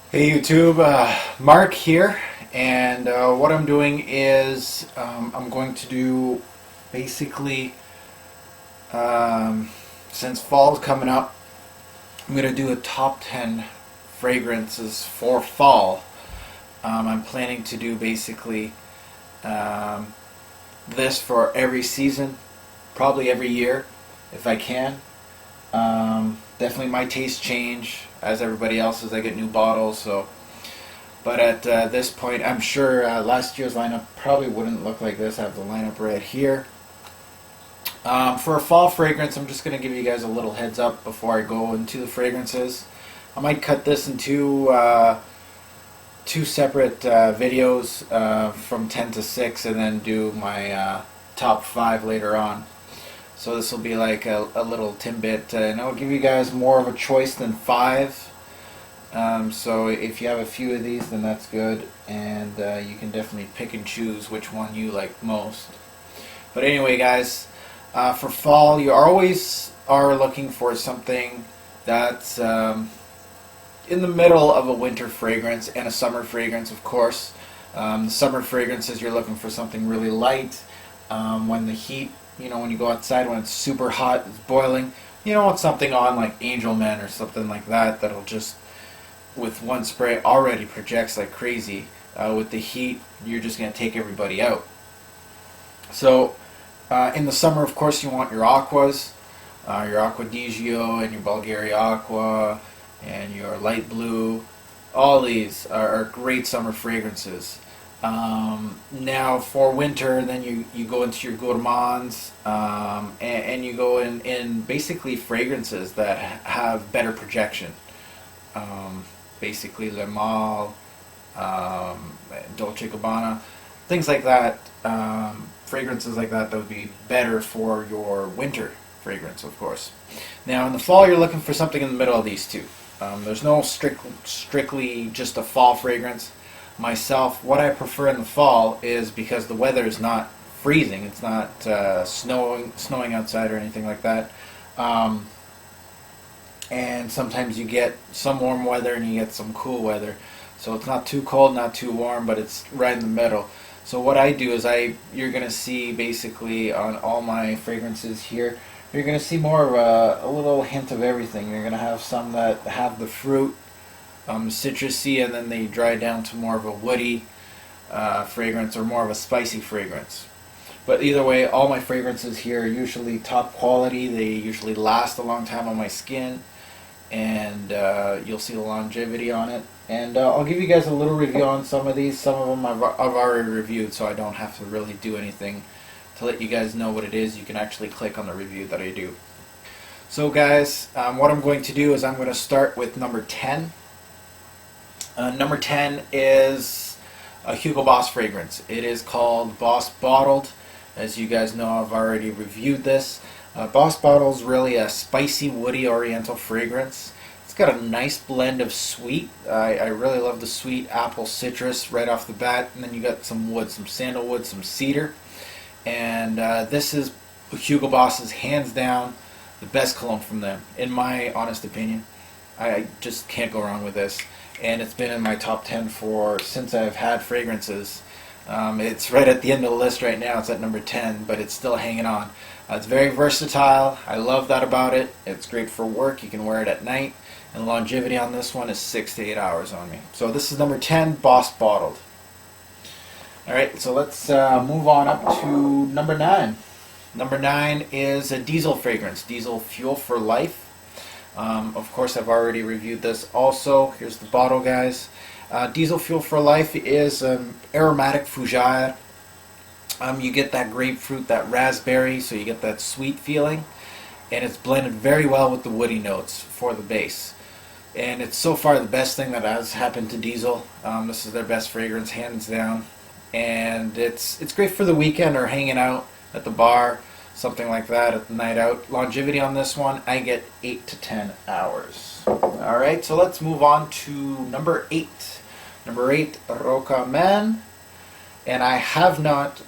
Hey YouTube, Mark here, and what I'm doing is I'm going to do basically, since fall's coming up, I'm going to do a top 10 fragrances for fall. I'm planning to do basically um, this for every season, probably every year if I can. Definitely my tastes change as everybody else's. I get new bottles, so. But at this point, I'm sure last year's lineup probably wouldn't look like this. I have the lineup right here. For a fall fragrance, I'm just going to give you guys a little heads up before I go into the fragrances. I might cut this into two separate videos from 10 to 6 and then do my top 5 later on. So this will be like a little tidbit, and I'll give you guys more of a choice than 5. So if you have a few of these, then that's good, and you can definitely pick and choose which one you like most. But anyway, guys, for fall, you always are looking for something that's in the middle of a winter fragrance and a summer fragrance, of course. The summer fragrances, you're looking for something really light. When the heat, when you go outside, when it's super hot, it's boiling, you don't want something on like Angel Men or something like that that'll just, with one spray, already projects like crazy. With the heat, you're just going to take everybody out. So in the summer, of course, you want your aquas, your Aqua di Gio and your Bulgaria Aqua and your light blue. All these are great summer fragrances. Now for winter, then you go into your gourmands, and you go in basically fragrances that have better projection. Basically Le Mal, Dolce Gabbana, things like that, fragrances like that would be better for your winter fragrance, of course. Now in the fall, you're looking for something in the middle of these two. There's no strictly just a fall fragrance. Myself, what I prefer in the fall is, because the weather is not freezing, it's not snowing outside or anything like that. And sometimes you get some warm weather and you get some cool weather. So it's not too cold, not too warm, but it's right in the middle. So what I do is you're going to see basically on all my fragrances here, you're going to see more of a little hint of everything. You're going to have some that have the fruit, citrusy, and then they dry down to more of a woody fragrance or more of a spicy fragrance. But either way, all my fragrances here are usually top quality. They usually last a long time on my skin, and you'll see the longevity on it. And I'll give you guys a little review on some of these. Some of them I've already reviewed, so I don't have to really do anything to let you guys know what it is. You can actually click on the review that I do. So guys, what I'm going to do is I'm going to start with number 10. Number 10 is a Hugo Boss fragrance. It is called Boss Bottled. As you guys know, I've already reviewed this. Boss Bottled is really a spicy, woody, oriental fragrance. It's got a nice blend of sweet. I really love the sweet apple citrus right off the bat. And then you got some wood, some sandalwood, some cedar. And this is Hugo Boss's hands down the best cologne from them, in my honest opinion. I just can't go wrong with this. And it's been in my top 10 since I've had fragrances. It's right at the end of the list right now. It's at number 10, but it's still hanging on. It's very versatile. I love that about it. It's great for work. You can wear it at night. And longevity on this one is 6 to 8 hours on me. So this is number 10, Boss Bottled. Alright, so let's move on up to number 9. Number 9 is a diesel fragrance, Diesel Fuel for Life. Of course, I've already reviewed this also. Here's the bottle, guys. Diesel Fuel for Life is aromatic fougere. You get that grapefruit, that raspberry, so you get that sweet feeling. And it's blended very well with the woody notes for the base. And it's so far the best thing that has happened to Diesel. This is their best fragrance, hands down. And it's great for the weekend or hanging out at the bar, something like that, at the night out. Longevity on this one, I get 8 to 10 hours. Alright, so let's move on to number 8. Number 8, Roca Man. And I have not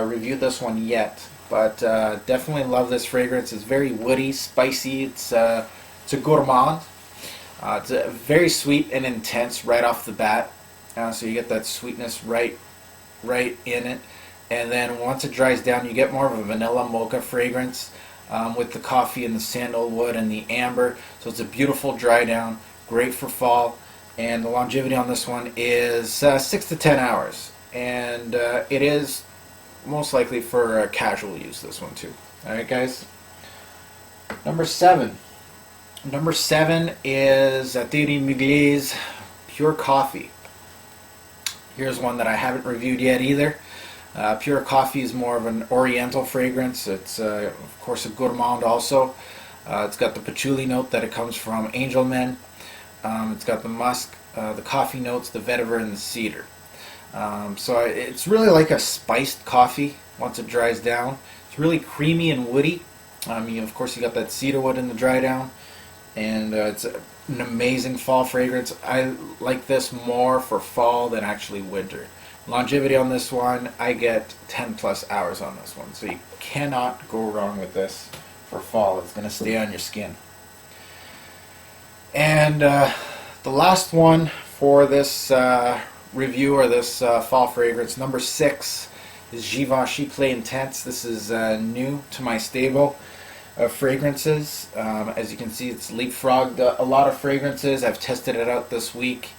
reviewed this one yet, but definitely love this fragrance. It's very woody, spicy. It's a gourmand. It's very sweet and intense right off the bat, so you get that sweetness right in it. And then once it dries down, you get more of a vanilla mocha fragrance with the coffee and the sandalwood and the amber. So it's a beautiful dry down, great for fall. And the longevity on this one is 6 to 10 hours. And it is most likely for casual use, this one too. Alright guys. Number 7. Number 7 is Thierry Mugler's Pure Coffee. Here's one that I haven't reviewed yet either. Pure Coffee is more of an oriental fragrance. It's of course a gourmand also. It's got the patchouli note that it comes from Angelman. It's got the musk, the coffee notes, the vetiver, and the cedar. So it's really like a spiced coffee once it dries down. It's really creamy and woody. Of course you got that cedar wood in the dry down. And it's an amazing fall fragrance. I like this more for fall than actually winter. Longevity on this one, I get 10 plus hours on this one. So you cannot go wrong with this for fall. It's going to stay on your skin. And the last one for this review, or this fall fragrance, number 6, is Givenchy Play Intense. This is new to my stable of fragrances. As you can see, it's leapfrogged a lot of fragrances. I've tested it out this week,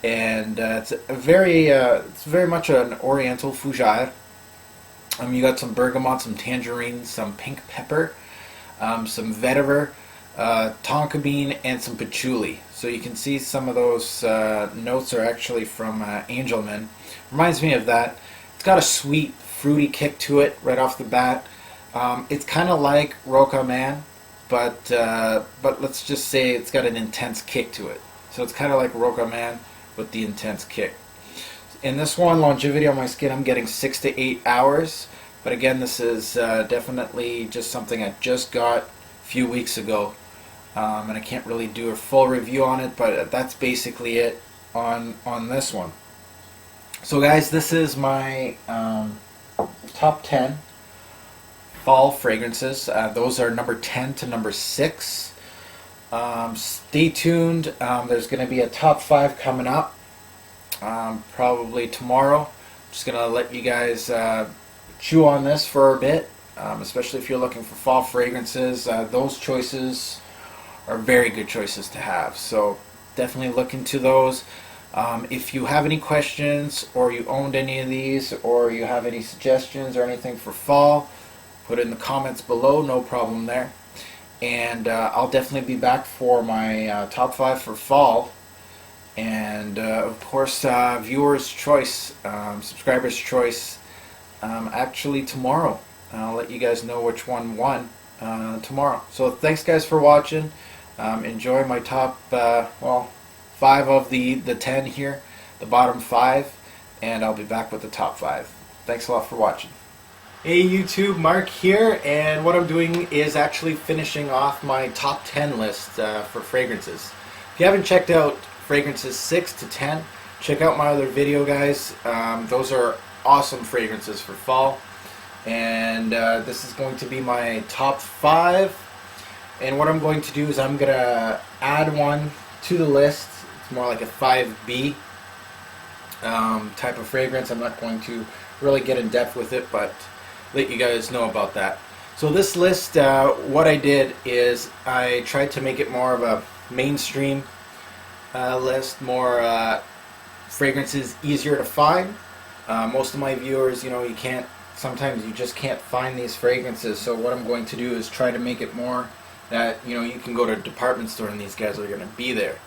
and it's very much an oriental fougere. You got some bergamot, some tangerine, some pink pepper, some vetiver, tonka bean, and some patchouli. So you can see some of those notes are actually from Angelman. Reminds me of that. It's got a sweet, fruity kick to it right off the bat. It's kind of like Roca Man, but let's just say it's got an intense kick to it. So it's kind of like Roca Man with the intense kick. In this one, longevity on my skin, I'm getting 6 to 8 hours. But again, this is definitely just something I just got a few weeks ago. And I can't really do a full review on it, but that's basically it on this one. So guys, this is my top 10 fall fragrances. Those are number 10 to number 6. Stay tuned. There's going to be a top 5 coming up, probably tomorrow. Just going to let you guys chew on this for a bit, especially if you're looking for fall fragrances. Those choices are very good choices to have, so definitely look into those. If you have any questions, or you owned any of these, or you have any suggestions or anything for fall, put it in the comments below, no problem there. And I'll definitely be back for my top 5 for fall. And of course, viewers' choice, subscribers' choice, actually tomorrow. I'll let you guys know which one won tomorrow. So thanks guys for watching. Enjoy my top 5 of the 10 here, the bottom 5, and I'll be back with the top 5. Thanks a lot for watching. Hey YouTube, Mark here, and what I'm doing is actually finishing off my top 10 list for fragrances. If you haven't checked out fragrances 6 to 10, check out my other video, guys. Those are awesome fragrances for fall. And this is going to be my top 5. And what I'm going to do is I'm going to add one to the list. It's more like a 5B type of fragrance. I'm not going to really get in depth with it, but let you guys know about that. So this list, what I did is I tried to make it more of a mainstream list, more fragrances easier to find. Most of my viewers, sometimes you just can't find these fragrances. So what I'm going to do is try to make it more that you can go to a department store and these guys are going to be there.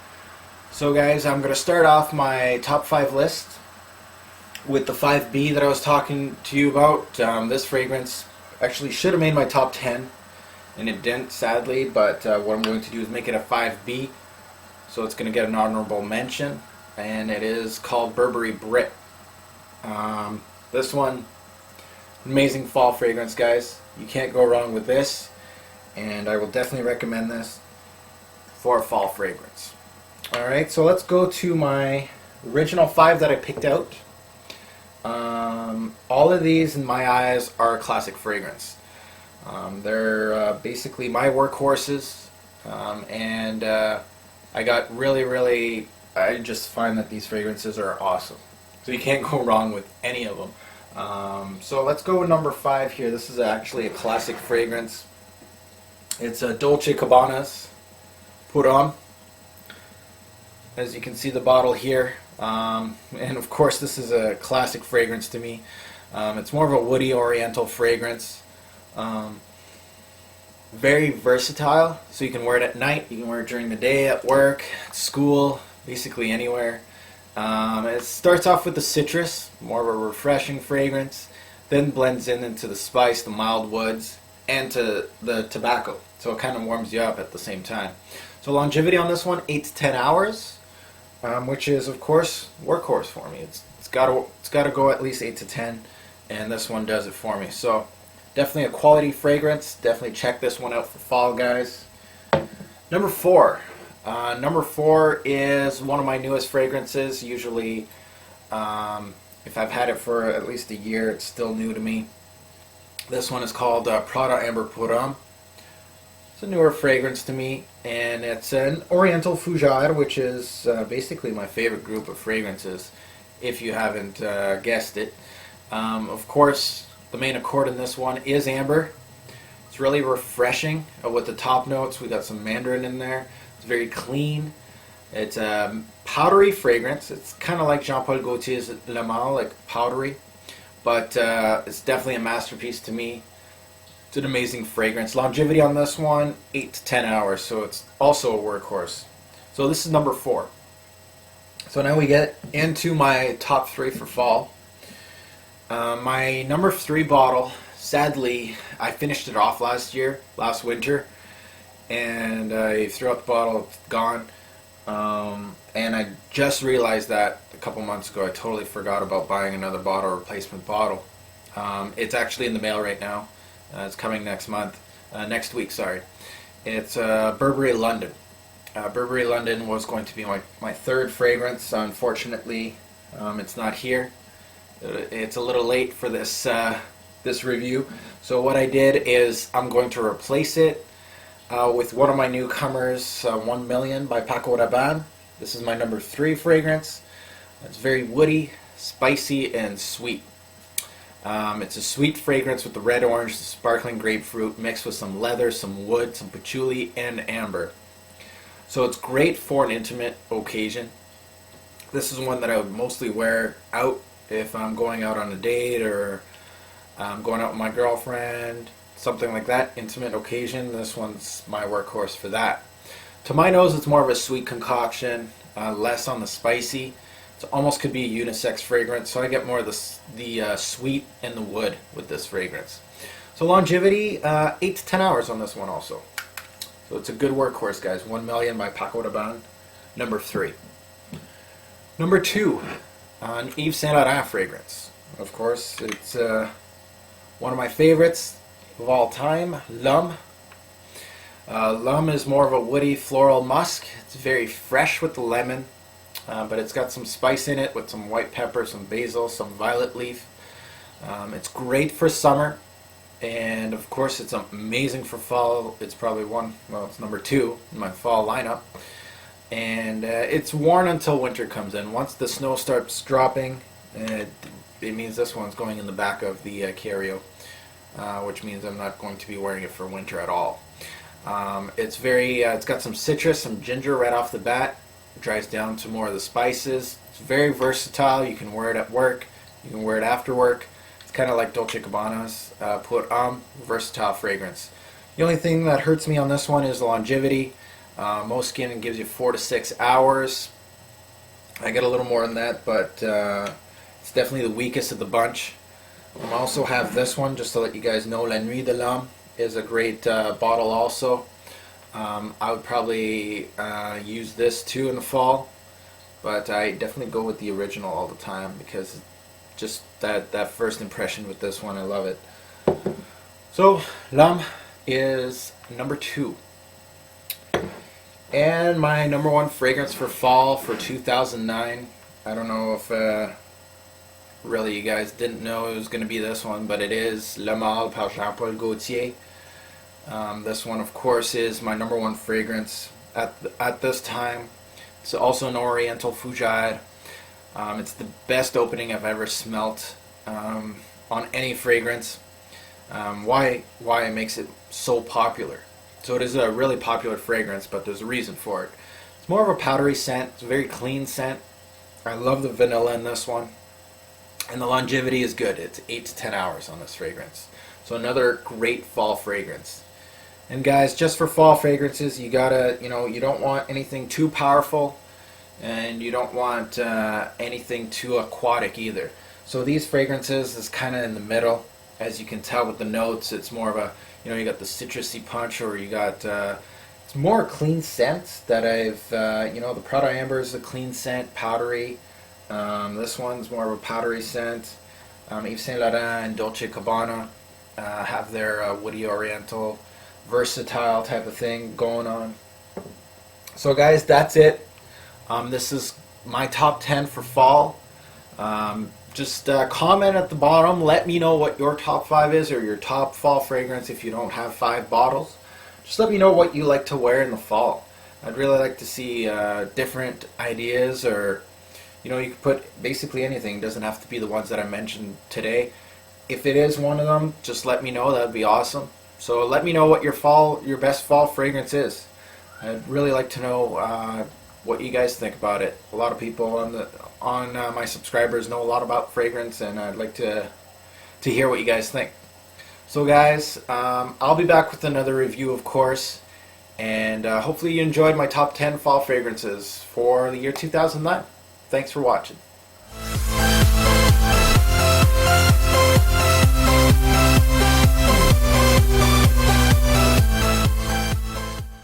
So guys, I'm going to start off my top 5 list with the 5B that I was talking to you about. This fragrance actually should have made my top 10, and it didn't, sadly, but what I'm going to do is make it a 5B, so it's going to get an honorable mention, and it is called Burberry Brit. This one, amazing fall fragrance, guys. You can't go wrong with this, and I will definitely recommend this for a fall fragrance. Alright, so let's go to my original 5 that I picked out. All of these, in my eyes, are a classic fragrance. They're basically my workhorses, and I I got really, I just find that these fragrances are awesome. So you can't go wrong with any of them. So let's go with number 5 here. This is actually a classic fragrance. It's a Dolce Gabbana's Put On. As you can see the bottle here. And of course this is a classic fragrance to me. It's more of a woody oriental fragrance. Very versatile, so you can wear it at night, you can wear it during the day, at work, at school, basically anywhere. It starts off with the citrus, more of a refreshing fragrance, then blends into the spice, the mild woods, and to the tobacco. So it kind of warms you up at the same time. So longevity on this one, 8 to 10 hours, which is of course workhorse for me. It's got to go at least 8 to 10, and this one does it for me. So definitely a quality fragrance. Definitely check this one out for fall, guys. Number 4. Number 4 is one of my newest fragrances. Usually, if I've had it for at least a year, it's still new to me. This one is called Prada Amber Puram. It's a newer fragrance to me, and it's an Oriental Fougère, which is basically my favorite group of fragrances, if you haven't guessed it. Of course, the main accord in this one is amber. It's really refreshing with the top notes. We got some mandarin in there. It's very clean. It's a powdery fragrance. It's kind of like Jean-Paul Gaultier's Le Male, like powdery. But it's definitely a masterpiece to me. It's an amazing fragrance. Longevity on this one, 8 to 10 hours. So it's also a workhorse. So this is number 4. So now we get into my top 3 for fall. My number 3 bottle, sadly, I finished it off last winter, and I threw out the bottle, it's gone, and I just realized that a couple months ago. I totally forgot about buying another bottle, replacement bottle. It's actually in the mail right now. It's coming next week, sorry. It's Burberry London. Burberry London was going to be my 3rd fragrance. Unfortunately, it's not here. It's a little late for this this review. So what I did is I'm going to replace it with one of my newcomers, 1 Million by Paco Rabanne. This is my number 3 fragrance. It's very woody, spicy, and sweet. It's a sweet fragrance with the red orange, the sparkling grapefruit, mixed with some leather, some wood, some patchouli, and amber. So it's great for an intimate occasion. This is one that I would mostly wear out if I'm going out on a date, or I'm going out with my girlfriend, something like that, intimate occasion. This one's my workhorse for that. To my nose, it's more of a sweet concoction, less on the spicy. It almost could be a unisex fragrance, so I get more of the sweet and the wood with this fragrance. So longevity, 8 to 10 hours on this one also. So it's a good workhorse, guys. 1 Million by Paco Rabanne, number 3. Number 2. An Yves Saint Laurent fragrance. Of course, it's one of my favorites of all time, L'Homme. L'Homme is more of a woody floral musk. It's very fresh with the lemon, but it's got some spice in it with some white pepper, some basil, some violet leaf. It's great for summer, and of course it's amazing for fall. It's probably it's number 2 in my fall lineup. And it's worn until winter comes in. Once the snow starts dropping, it means this one's going in the back of the carryo, which means I'm not going to be wearing it for winter at all. It's got some citrus, some ginger right off the bat. It dries down to more of the spices. It's very versatile. You can wear it at work. You can wear it after work. It's kind of like Dolce Gabbana's Put On, versatile fragrance. The only thing that hurts me on this one is the longevity. Most skin gives you 4 to 6 hours. I get a little more than that, but it's definitely the weakest of the bunch. I also have this one, just to let you guys know. La Nuit de l'Homme is a great bottle also. I would probably use this too in the fall, but I definitely go with the original all the time, because just that first impression with this one, I love it. So L'Homme is number 2. And my number 1 fragrance for fall for 2009. I don't know if really you guys didn't know it was going to be this one, but it is Le Male by Jean-Paul Gaultier. This one, of course, is my number 1 fragrance. at this time. It's also an Oriental Fujad. It's the best opening I've ever smelt on any fragrance. Why it makes it so popular. So it is a really popular fragrance, but there's a reason for it. It's more of a powdery scent. It's a very clean scent. I love the vanilla in this one. And the longevity is good. It's 8 to 10 hours on this fragrance. So another great fall fragrance. And guys, just for fall fragrances, you gotta, you don't want anything too powerful, and you don't want anything too aquatic either. So these fragrances is kind of in the middle. As you can tell with the notes, it's more of a, you got the citrusy punch, or you got, it's more clean scent that I've, the Prada Amber is a clean scent, powdery. This one's more of a powdery scent. Yves Saint Laurent and Dolce Gabbana have their woody oriental, versatile type of thing going on. So guys, that's it. This is my top 10 for fall. Just comment at the bottom. Let me know what your top 5 is, or your top fall fragrance if you don't have 5 bottles. Just let me know what you like to wear in the fall. I'd really like to see different ideas, or you could put basically anything. It doesn't have to be the ones that I mentioned today. If it is one of them, just let me know. That would be awesome. So let me know what your best fall fragrance is. I'd really like to know what you guys think about it. A lot of people on my subscribers know a lot about fragrance, and I'd like to hear what you guys think. So guys, I'll be back with another review, of course, and hopefully you enjoyed my top 10 fall fragrances for the year 2009. Thanks for watching.